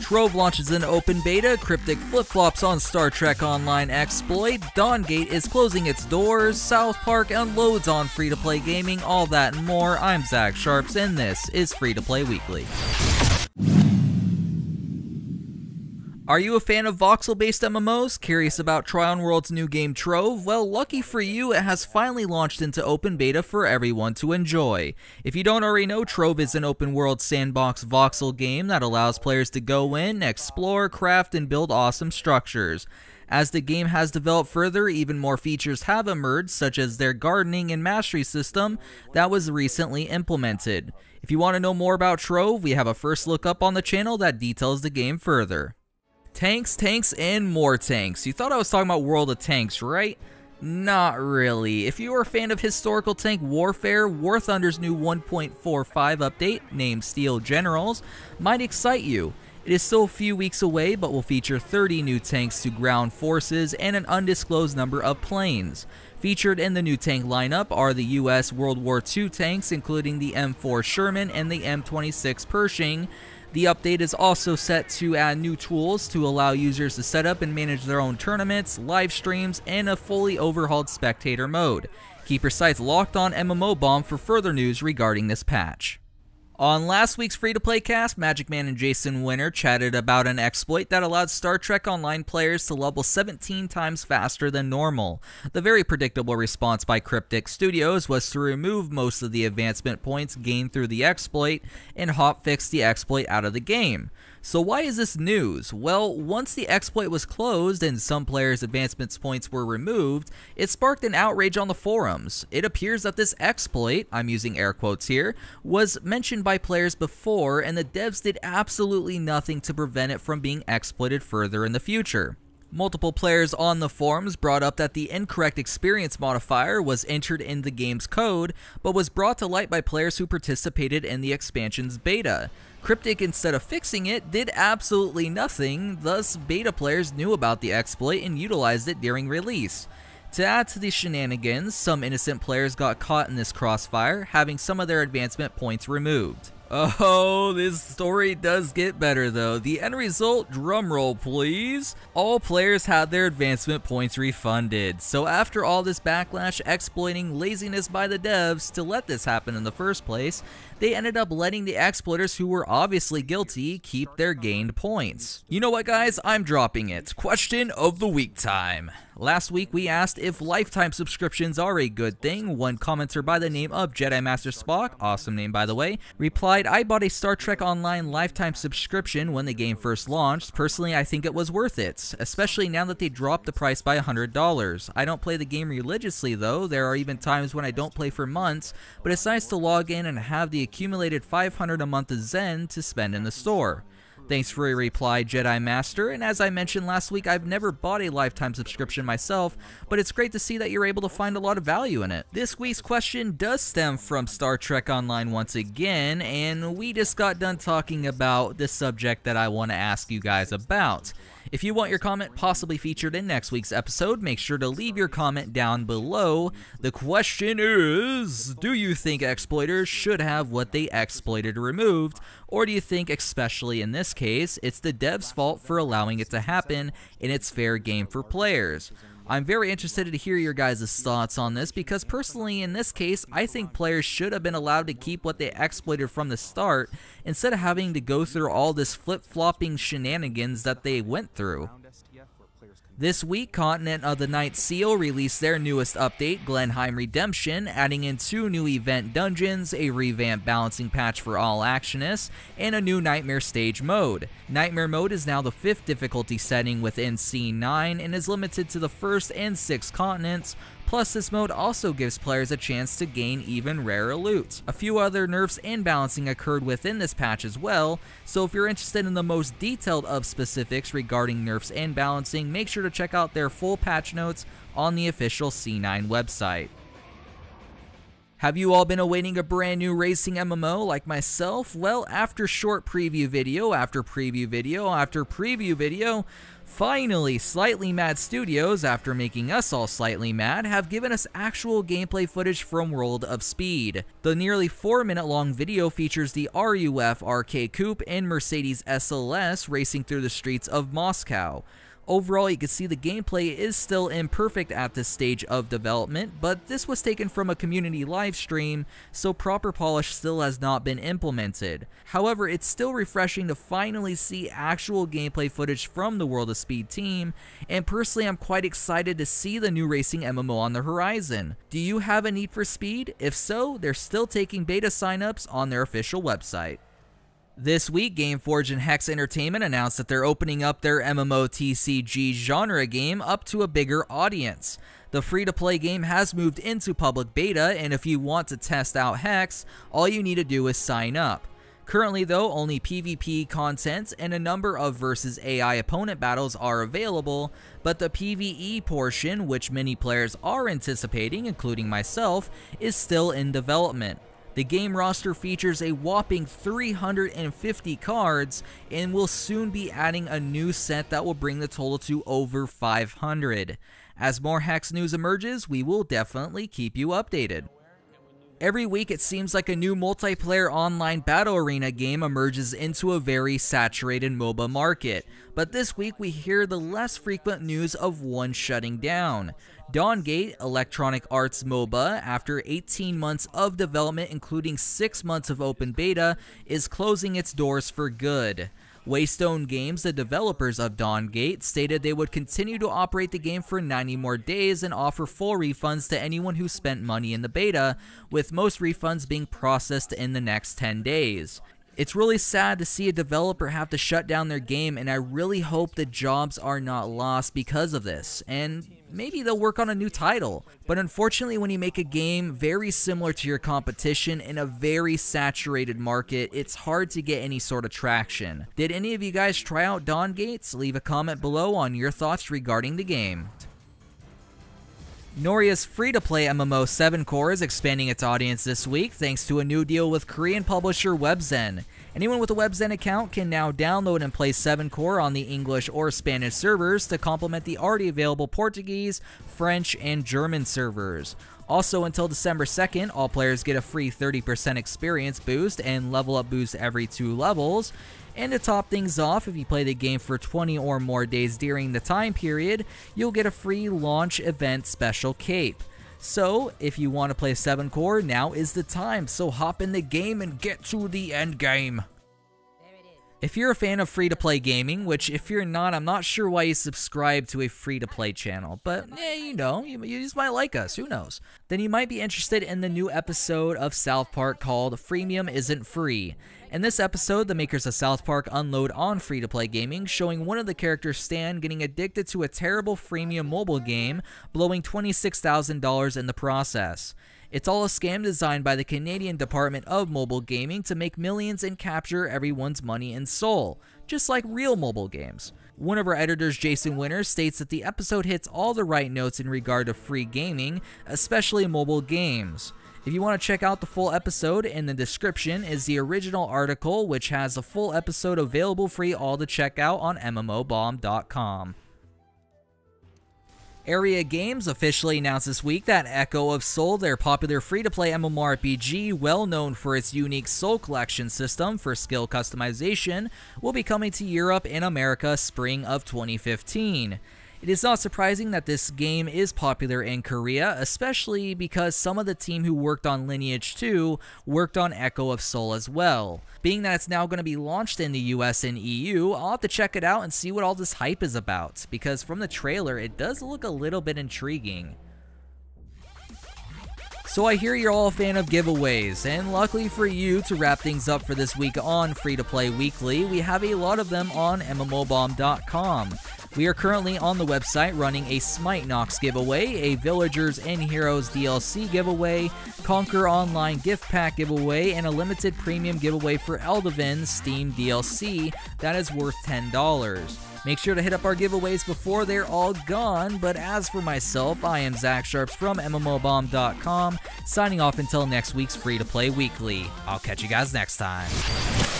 Trove Launches in open beta, Cryptic Flip Flops on Star Trek Online exploit, Dawngate is closing its doors, SouthPark unloads on free-to-play gaming, all that and more. I'm Zach Sharps, and this is Free to Play Weekly. Are you a fan of voxel-based MMOs? Curious about Tryon World's new game Trove? Well, lucky for you, it has finally launched into open beta for everyone to enjoy. If you don't already know, Trove is an open-world sandbox voxel game that allows players to go in, explore, craft, and build awesome structures. As the game has developed further, even more features have emerged, such as their gardening and mastery system that was recently implemented. If you want to know more about Trove, we have a first look up on the channel that details the game further. Tanks, tanks, and more tanks. You thought I was talking about World of Tanks, right? Not really. If you are a fan of historical tank warfare, WarThunder's new 1.45 update, named Steel Generals, might excite you. It is still a few weeks away, but will feature 30 new tanks to ground forces and an undisclosed number of planes. Featured in the new tank lineup are the US World War II tanks, including the M4 Sherman and the M26 Pershing. The update is also set to add new tools to allow users to set up and manage their own tournaments, live streams, and a fully overhauled spectator mode. Keep your sights locked on MMO Bomb for further news regarding this patch. On last week's free-to-play cast, Magic Man and Jason Winter chatted about an exploit that allowed Star Trek Online players to level 17 times faster than normal. The very predictable response by Cryptic Studios was to remove most of the advancement points gained through the exploit and hotfix the exploit out of the game. So why is this news? Well, once the exploit was closed and some players' advancement points were removed, it sparked an outrage on the forums. It appears that this exploit, I'm using air quotes here, was mentioned by players before, and the devs did absolutely nothing to prevent it from being exploited further in the future. Multiple players on the forums brought up that the incorrect experience modifier was entered in the game's code, but was brought to light by players who participated in the expansion's beta. Cryptic, instead of fixing it, did absolutely nothing, thus beta players knew about the exploit and utilized it during release. To add to the shenanigans, some innocent players got caught in this crossfire, having some of their advancement points removed. Oh, this story does get better though. The end result, drumroll please, all players had their advancement points refunded. So after all this backlash exploiting laziness by the devs to let this happen in the first place, they ended up letting the exploiters who were obviously guilty keep their gained points. You know what guys, I'm dropping it. Question of the week time. Last week we asked if lifetime subscriptions are a good thing. One commenter by the name of Jedi Master Spock, awesome name by the way, replied, I bought a Star Trek Online lifetime subscription when the game first launched. Personally, I think it was worth it, especially now that they dropped the price by $100. I don't play the game religiously though. There are even times when I don't play for months, but it's nice to log in and have the accumulated 500 a month of Zen to spend in the store. Thanks for your reply, Jedi Master, and as I mentioned last week, I've never bought a lifetime subscription myself, but it's great to see that you're able to find a lot of value in it. This week's question does stem from Star Trek Online once again, and we just got done talking about the subject that I want to ask you guys about. If you want your comment possibly featured in next week's episode, make sure to leave your comment down below. The question is, do you think exploiters should have what they exploited removed, or do you think, especially in this case, it's the devs' fault for allowing it to happen and it's fair game for players? I'm very interested to hear your guys' thoughts on this because personally in this case I think players should have been allowed to keep what they exploited from the start instead of having to go through all this flip-flopping shenanigans that they went through. This week, Continent of the Night Seal released their newest update, Glenheim Redemption, adding in 2 new event dungeons, a revamped balancing patch for all actionists, and a new Nightmare Stage mode. Nightmare mode is now the 5th difficulty setting within C9 and is limited to the 1st and 6th continents. Plus, this mode also gives players a chance to gain even rarer loot. A few other nerfs and balancing occurred within this patch as well, so if you're interested in the most detailed of specifics regarding nerfs and balancing, make sure to check out their full patch notes on the official C9 website. Have you all been awaiting a brand new racing MMO like myself? Well, after short preview video after preview video after preview video, finally, Slightly Mad Studios, after making us all slightly mad, have given us actual gameplay footage from World of Speed. The nearly 4-minute long video features the RUF RK Coupe and Mercedes SLS racing through the streets of Moscow. Overall, you can see the gameplay is still imperfect at this stage of development, but this was taken from a community live stream, so proper polish still has not been implemented. However, it's still refreshing to finally see actual gameplay footage from the World of Speed team, and personally I'm quite excited to see the new racing MMO on the horizon. Do you have a need for speed? If so, they're still taking beta signups on their official website. This week, Gameforge and Hex Entertainment announced that they're opening up their MMOTCG genre game up to a bigger audience. The free-to-play game has moved into public beta, and if you want to test out Hex, all you need to do is sign up. Currently though, only PvP content and a number of versus AI opponent battles are available, but the PvE portion, which many players are anticipating, including myself, is still in development. The game roster features a whopping 350 cards and will soon be adding a new set that will bring the total to over 500. As more Hex news emerges, we will definitely keep you updated. Every week it seems like a new multiplayer online battle arena game emerges into a very saturated MOBA market, but this week we hear the less frequent news of one shutting down. Dawngate, Electronic Arts MOBA, after 18 months of development including 6 months of open beta, is closing its doors for good. Waystone Games, the developers of Dawngate, stated they would continue to operate the game for 90 more days and offer full refunds to anyone who spent money in the beta, with most refunds being processed in the next 10 days. It's really sad to see a developer have to shut down their game, and I really hope the jobs are not lost because of this, and maybe they'll work on a new title. But unfortunately, when you make a game very similar to your competition in a very saturated market, it's hard to get any sort of traction. Did any of you guys try out Dawngate? Leave a comment below on your thoughts regarding the game. Noria's free-to-play MMO Sevencore is expanding its audience this week thanks to a new deal with Korean publisher Webzen. Anyone with a Webzen account can now download and play Sevencore on the English or Spanish servers to complement the already available Portuguese, French, and German servers. Also, until December 2nd, all players get a free 30% experience boost and level up boost every 2 levels. And to top things off, if you play the game for 20 or more days during the time period, you'll get a free launch event special cape. So, if you want to play Sevencore, now is the time, so hop in the game and get to the end game. If you're a fan of free-to-play gaming, which if you're not, I'm not sure why you subscribe to a free-to-play channel, but you know, you just might like us, who knows. Then you might be interested in the new episode of South Park called Freemium Isn't Free. In this episode, the makers of South Park unload on free-to-play gaming, showing one of the characters, Stan, getting addicted to a terrible freemium mobile game, blowing $26,000 in the process. It's all a scam designed by the Canadian Department of Mobile Gaming to make millions and capture everyone's money and soul, just like real mobile games. One of our editors, Jason Winters, states that the episode hits all the right notes in regard to free gaming, especially mobile games. If you want to check out the full episode, in the description is the original article, which has a full episode available for you all to check out on mmobomb.com. Area Games officially announced this week that Echo of Soul, their popular free-to-play MMORPG, well known for its unique Soul Collection system for skill customization, will be coming to Europe and America spring of 2015. It is not surprising that this game is popular in Korea, especially because some of the team who worked on Lineage 2 worked on Echo of Soul as well. Being that it's now going to be launched in the US and EU, I'll have to check it out and see what all this hype is about, because from the trailer it does look a little bit intriguing. So I hear you're all a fan of giveaways, and luckily for you, to wrap things up for this week on Free to Play Weekly, we have a lot of them on mmobomb.com. We are currently on the website running a Smite Nox giveaway, a Villagers and Heroes DLC giveaway, Conquer Online gift pack giveaway, and a limited premium giveaway for Eldiven's Steam DLC that is worth $10. Make sure to hit up our giveaways before they're all gone, but as for myself, I am Zach Sharps from MMOBomb.com, signing off until next week's Free to Play Weekly. I'll catch you guys next time.